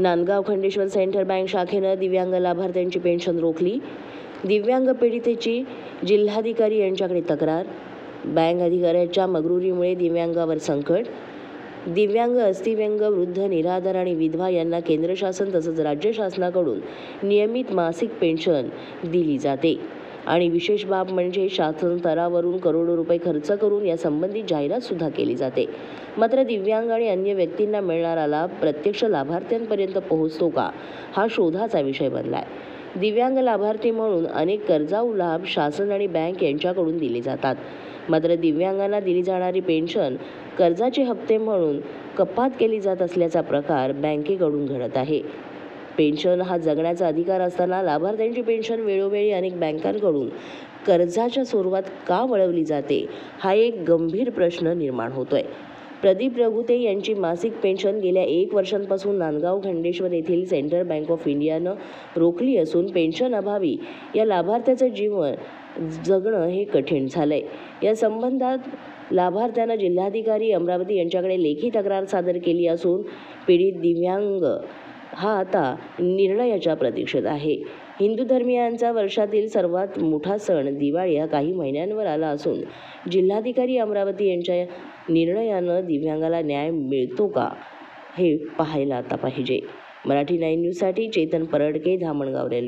Nandgaon Khandeshwar centre bank शाखेनं दिव्यांग लाभार्थ्यांची पेन्शन रोखली। दिव्यांग पीडितेची जिल्हाधिकारी यांच्याकडे तक्रार। बँक अधिकाऱ्याच्या मगरुरीमुळे दिव्यांगावर संकट। दिव्यांग, अस्थिव्यंग, वृद्ध, निराधार आणि विधवा यांना केंद्र शासन तसंच राज्य शासनाकडून नियमित मासिक पेन्शन दिली जाते आणि विशेष बाब म्हणजे शासन स्तरावरून करोडो रुपये खर्च करून यासंबंधी जाहिरात सुद्धा केली जाते। मात्र दिव्यांग आणि अन्य व्यक्तींना मिळणारा लाभ प्रत्यक्ष लाभार्थ्यांपर्यंत पोहोचतो का, हा शोधाचा विषय बनलाय। दिव्यांग लाभार्थी म्हणून अनेक कर्जाऊ लाभ शासन आणि बँक यांच्याकडून दिले जातात, मात्र दिव्यांगांना दिली जाणारी पेन्शन कर्जाचे हप्ते म्हणून कपात केली जात असल्याचा प्रकार बँकेकडून घडत आहे। पेन्शन हा जगण्याचा अधिकार असताना लाभार्थ्यांची पेन्शन वेळोवेळी अनेक बँकांकडून कर्जाच्या स्वरूपात का वळवली जाते, हा एक गंभीर प्रश्न निर्माण होतोय। प्रदीप रघुते यांची मासिक पेन्शन गेल्या 1 वर्षांपासून नांदगाव खंडेश्वर येथील सेंट्रल बँक ऑफ इंडियानं रोखली असून पेन्शन अभावी या लाभार्थ्याचं जीवन जगणं हे कठीण झालंय। या संबंधात लाभार्थ्यानं जिल्हाधिकारी अमरावती यांच्याकडे लेखी तक्रार सादर केली असून पीडित दिव्यांग हा आता निर्णयाच्या प्रतीक्षेत आहे। हिंदू धर्मीयांचा वर्षातील सर्वात मोठा सण दिवाळी हा काही महिन्यांवर आला असून जिल्हाधिकारी अमरावती यांच्या निर्णयानं दिव्यांगाला न्याय मिळतो का, हे पाहायला आता पाहिजे। मराठी 9 न्यूजसाठी चेतन परडके, धामणगाव रेल्वे।